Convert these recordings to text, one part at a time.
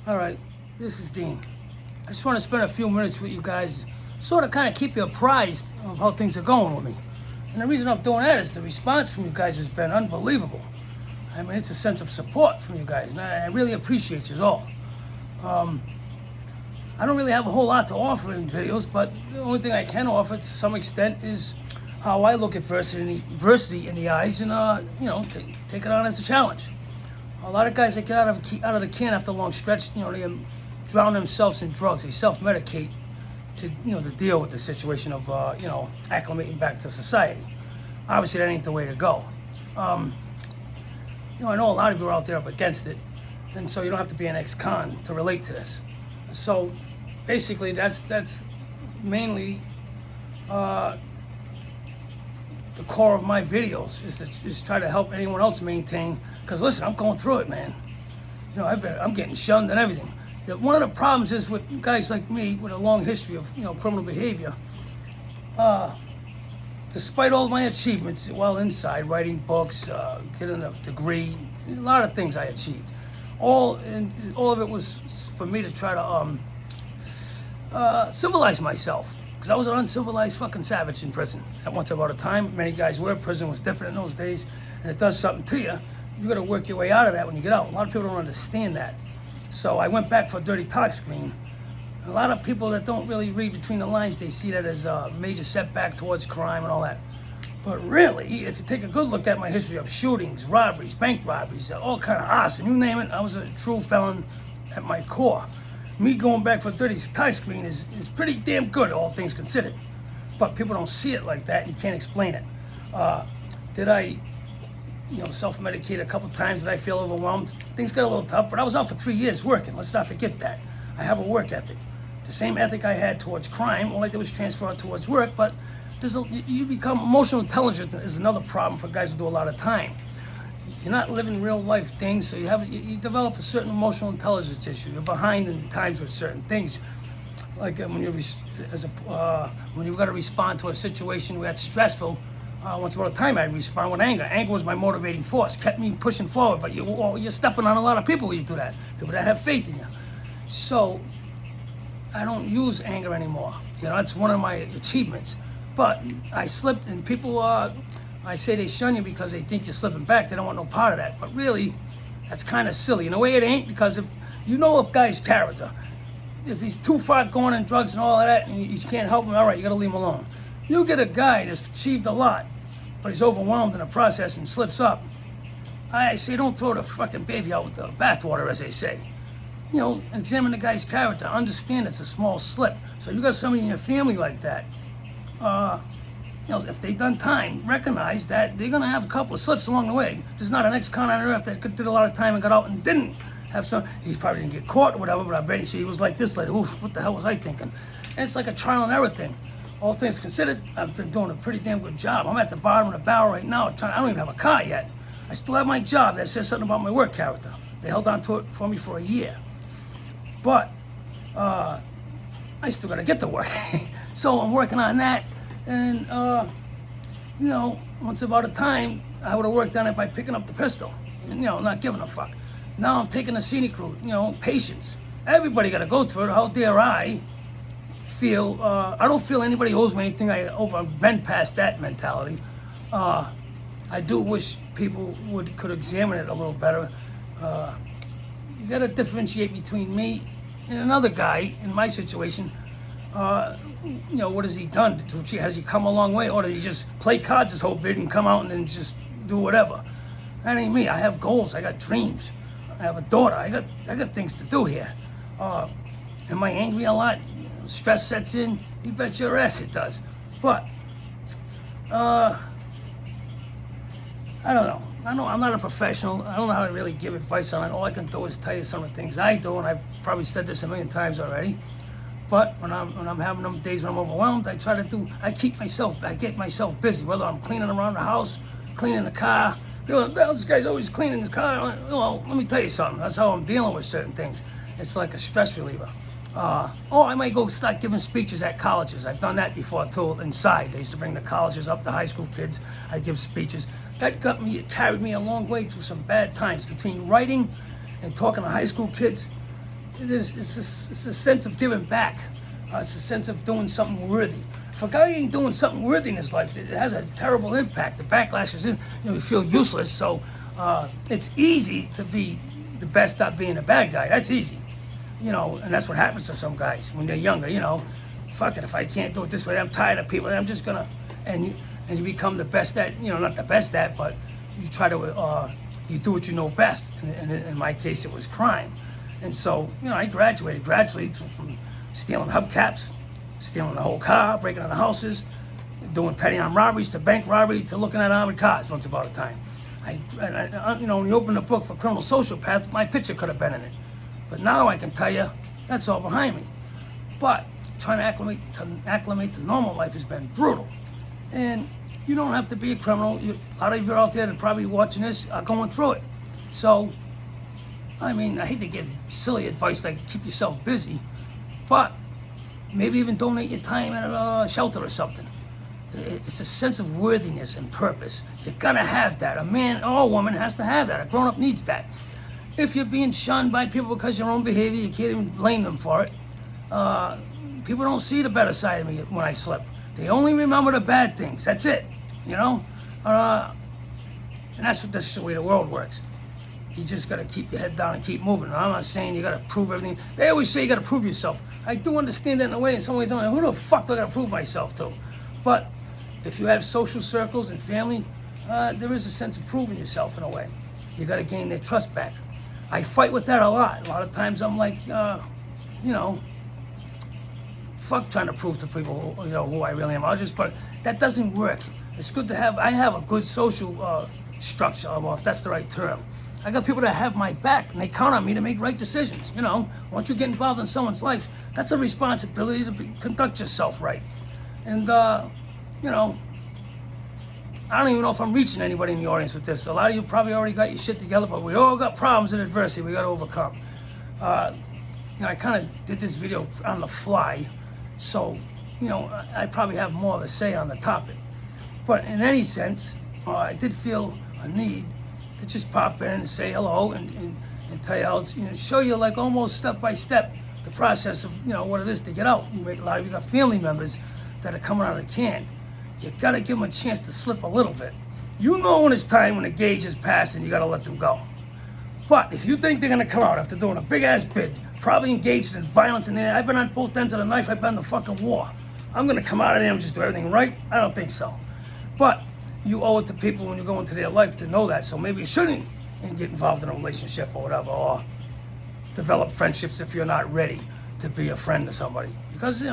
All right, this is Dean. I just want to spend a few minutes with you guys, sort of kind of keep you apprised of how things are going with me. And the reason I'm doing that is the response from you guys has been unbelievable. I mean, it's a sense of support from you guys, and I really appreciate you all. I don't really have a whole lot to offer in videos, but the only thing I can offer to some extent is how I look at adversity in the eyes and, take it on as a challenge. A lot of guys that get out of the can after a long stretch, they drown themselves in drugs. They self-medicate to deal with the situation of, acclimating back to society. Obviously, that ain't the way to go. I know a lot of you are out there up against it, and so you don't have to be an ex-con to relate to this. So, basically, that's mainly the core of my videos, is to try to help anyone else maintain. Because listen, I'm going through it, man. I'm getting shunned and everything. One of the problems is with guys like me with a long history of criminal behavior. Despite all my achievements, while inside, writing books, getting a degree, a lot of things I achieved. All of it was for me to try to civilize myself. Because I was an uncivilized fucking savage in prison. At once upon a time, many guys were. Prison was different in those days, and it does something to you. You got to work your way out of that when you get out. A lot of people don't understand that. So I went back for a dirty talk screen. A lot of people that don't really read between the lines, they see that as a major setback towards crime and all that. But really, if you take a good look at my history of shootings, robberies, bank robberies, all kind of arson, you name it, I was a true felon at my core. Me going back for a dirty talk screen is pretty damn good, all things considered. But people don't see it like that. You can't explain it. Did I self-medicate a couple times? Did I feel overwhelmed? Things got a little tough, but I was out for 3 years working. Let's not forget that. I have a work ethic. The same ethic I had towards crime, all I did was transfer it towards work, but you become emotional intelligence is another problem for guys who do a lot of time. You're not living real life things, so you develop a certain emotional intelligence issue. You're behind in times with certain things. Like when you've got to respond to a situation where it's stressful, once upon a time I'd respond with anger. Anger was my motivating force, kept me pushing forward, but you're stepping on a lot of people when you do that. People that have faith in you. So I don't use anger anymore. That's one of my achievements. But I slipped, and people, I say they shun you because they think you're slipping back. They don't want no part of that. But really, that's kind of silly. In a way, it ain't, because if you know a guy's character, if he's too far going in drugs and all of that, and you can't help him, all right, you got to leave him alone. You get a guy that's achieved a lot, but he's overwhelmed in the process and slips up. I say don't throw the fucking baby out with the bathwater, as they say. Examine the guy's character. Understand it's a small slip. So you got somebody in your family like that. If they've done time, recognize that they're gonna have a couple of slips along the way. There's not an ex-con on earth that did a lot of time and got out and didn't have some. He probably didn't get caught or whatever, but I bet you he was like this, like, oof, what the hell was I thinking? And it's like a trial and error thing. All things considered, I've been doing a pretty damn good job. I'm at the bottom of the barrel right now. I don't even have a car yet. I still have my job that says something about my work character. They held on to it for me for a year. But I still gotta get to work. So I'm working on that. And, once about a time, I would have worked on it by picking up the pistol and, not giving a fuck. Now I'm taking the scenic route, patience. Everybody got to go through it. How dare I feel, I don't feel anybody owes me anything. I've been past that mentality. I do wish people could examine it a little better. You got to differentiate between me and another guy in my situation. What has he done? Has he come a long way, or did he just play cards his whole bid and come out and then just do whatever? That ain't me. I have goals. I got dreams. I have a daughter. I got things to do here. Am I angry a lot? Stress sets in. You bet your ass it does. But I don't know. I'm not a professional. I don't know how to really give advice on it. All I can do is tell you some of the things I do, and I've probably said this a million times already. But when I'm having them days when I'm overwhelmed, I get myself busy. Whether I'm cleaning around the house, cleaning the car. This guy's always cleaning the car. Well, let me tell you something. That's how I'm dealing with certain things. It's like a stress reliever. I might go start giving speeches at colleges. I've done that before too, inside. I used to bring the colleges up, the high school kids. I'd give speeches. It carried me a long way through some bad times. Between writing and talking to high school kids, it's a sense of giving back. It's a sense of doing something worthy. If a guy ain't doing something worthy in his life, it has a terrible impact. The backlash is you feel useless. So it's easy to be the best at being a bad guy. That's easy, and that's what happens to some guys when they're younger. Fuck it, if I can't do it this way, I'm tired of people. I'm just gonna, and you become the best at, not the best at, but you try to, you do what you know best. And in my case, it was crime. And so, I graduated gradually from stealing hubcaps, stealing the whole car, breaking into houses, doing petty armed robberies to bank robbery to looking at armored cars once upon a time. When you open the book for criminal sociopath, my picture could have been in it. But now I can tell you, that's all behind me. But trying to acclimate to normal life has been brutal. And you don't have to be a criminal. A lot of you out there that are probably watching this are going through it. So, I hate to give silly advice like keep yourself busy, but maybe even donate your time at a shelter or something. It's a sense of worthiness and purpose. You're gonna have that. A man or a woman has to have that. A grown-up needs that. If you're being shunned by people because of your own behavior, you can't even blame them for it. People don't see the better side of me when I slip. They only remember the bad things. That's it, and that's the way the world works. You just got to keep your head down and keep moving. I'm not saying you got to prove everything. They always say you got to prove yourself. I do understand that in a way. In some ways, I'm like, who the fuck do I got to prove myself to? But if you have social circles and family, there is a sense of proving yourself in a way. You got to gain their trust back. I fight with that a lot. A lot of times I'm like, fuck trying to prove to people, who I really am. But that doesn't work. It's good to have. I have a good social structure, if that's the right term. I got people that have my back, and they count on me to make right decisions. Once you get involved in someone's life, that's a responsibility to conduct yourself right. And I don't even know if I'm reaching anybody in the audience with this. A lot of you probably already got your shit together, but we all got problems and adversity we got to overcome. I kind of did this video on the fly, so I probably have more to say on the topic. But in any sense, I did feel a need to just pop in and say hello and tell you how it's, show you like almost step by step the process of what it is to get out. A lot of you got family members that are coming out of the can. You gotta give them a chance to slip a little bit. When it's time, when the gauge is passed, and you gotta let them go. But if you think they're gonna come out after doing a big ass bid, probably engaged in violence, and I've been on both ends of the knife, I've been in the fucking war. I'm gonna come out of there and just do everything right? I don't think so. But you owe it to people when you go into their life to know that. So maybe you shouldn't get involved in a relationship or whatever, or develop friendships if you're not ready to be a friend to somebody. Because,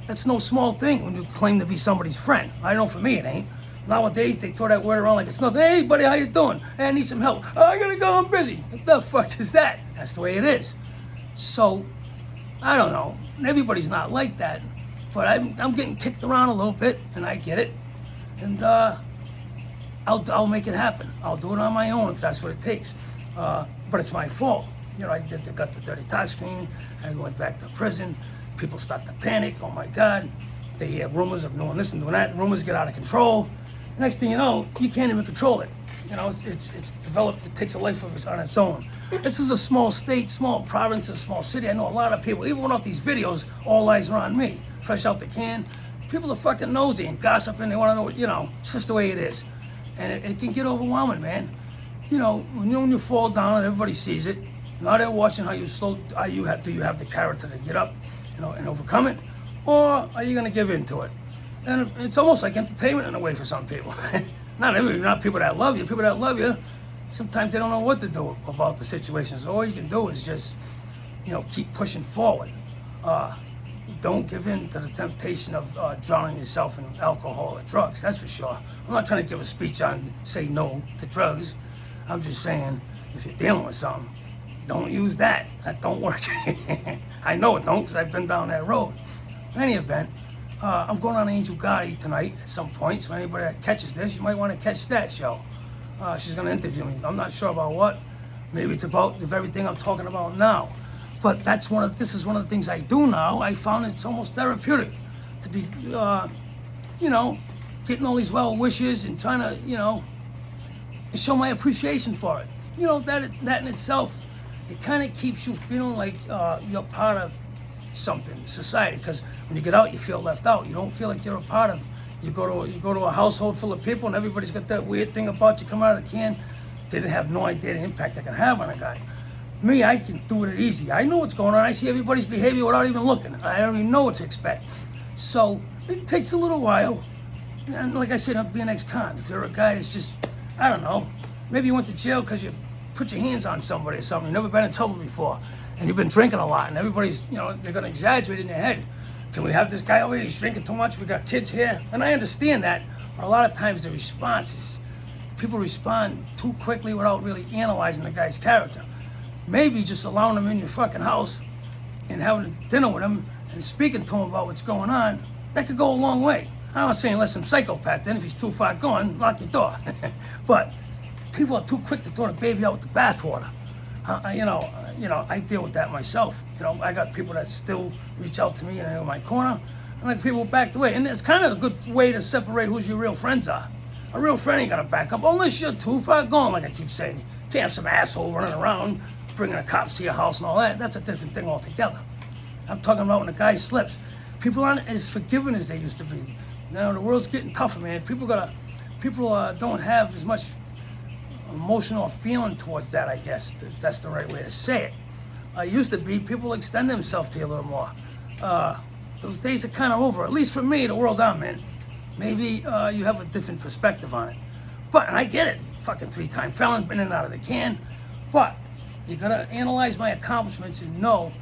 that's no small thing when you claim to be somebody's friend. I know for me it ain't. Nowadays, they throw that word around like it's nothing. Hey, buddy, how you doing? Hey, I need some help. Oh, I gotta go, I'm busy. What the fuck is that? That's the way it is. So, I don't know. Everybody's not like that. But I'm getting kicked around a little bit, and I get it. And I'll make it happen. I'll do it on my own if that's what it takes. But it's my fault. I got the dirty touchscreen. I went back to prison. People start to panic. Oh my God. They hear rumors of doing this and doing that. Rumors get out of control. Next thing you know, you can't even control it. It's developed. It takes a life of on its own. This is a small state, small province, a small city. I know a lot of people. Even without these videos, all eyes are on me. Fresh out the can. People are fucking nosy and gossiping. They want to know what, it's just the way it is. And it can get overwhelming, man. When you fall down and everybody sees it, now they're watching how you do you have the character to get up, and overcome it, or are you going to give in to it? And it's almost like entertainment in a way for some people. Not people that love you. People that love you, sometimes they don't know what to do about the situation. So all you can do is just, keep pushing forward. Don't give in to the temptation of drowning yourself in alcohol or drugs, that's for sure. I'm not trying to give a speech on say no to drugs. I'm just saying, if you're dealing with something, don't use that. That don't work. I know it don't, because I've been down that road. In any event, I'm going on Angel Gotti tonight at some point, so anybody that catches this, you might want to catch that show. She's going to interview me. I'm not sure about what. Maybe it's about the very thing I'm talking about now. But this is one of the things I do now. I found it's almost therapeutic to be, getting all these well wishes and trying to, show my appreciation for it. That in itself it kind of keeps you feeling like you're part of something, society. Because when you get out, you feel left out. You don't feel like you're a part of. You go to a household full of people, and everybody's got that weird thing about you come out of the can. They didn't have no idea the impact I can have on a guy. Me, I can do it easy. I know what's going on. I see everybody's behavior without even looking. I already know what to expect. So it takes a little while. And like I said, not to be an ex-con. If you're a guy that's just, I don't know, maybe you went to jail because you put your hands on somebody or something. You've never been in trouble before. And you've been drinking a lot. And everybody's, they're going to exaggerate in their head. Can we have this guy over here? He's drinking too much. We got kids here. And I understand that. But a lot of times the response is, people respond too quickly without really analyzing the guy's character. Maybe just allowing him in your fucking house and having dinner with him and speaking to him about what's going on, that could go a long way. I'm not saying let some psychopath in. If he's too far gone, lock your door. But people are too quick to throw the baby out with the bathwater. I deal with that myself. I got people that still reach out to me and in my corner, and like people backed away. And it's kind of a good way to separate who your real friends are. A real friend ain't gonna back up unless you're too far gone, like I keep saying. You can't have some asshole running around, bringing the cops to your house and all that. That's a different thing altogether. I'm talking about when a guy slips. People aren't as forgiving as they used to be. Now the world's getting tougher, man. People don't have as much emotional feeling towards that, I guess, if that's the right way to say it. Used to be, people extend themselves to you a little more. Those days are kind of over, at least for me, the world I'm in. Maybe you have a different perspective on it. But, and I get it, fucking 3-time felon, been in and out of the can. But you gotta analyze my accomplishments and know,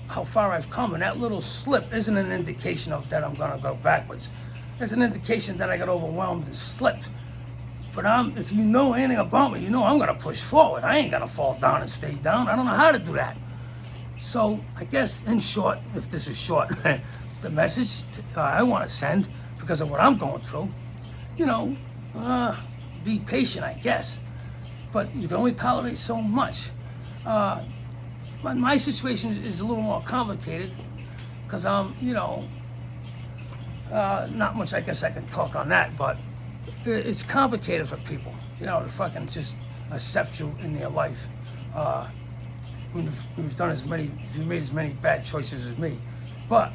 how far I've come. And that little slip isn't an indication of that I'm gonna go backwards. It's an indication that I got overwhelmed and slipped. But if you know anything about me, I'm gonna push forward. I ain't gonna fall down and stay down. I don't know how to do that. So I guess, in short, if this is short, the message I want to send, because of what I'm going through, be patient, I guess. But you can only tolerate so much. My situation is a little more complicated, because I'm, not much I guess I can talk on that, but it's complicated for people, to fucking just accept you in their life. When you've made as many bad choices as me. But,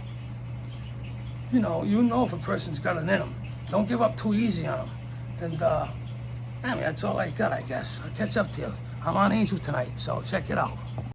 if a person's got it in them. Don't give up too easy on them. And, that's all I got, I guess. I'll catch up to you. I'm on Angel tonight, so check it out.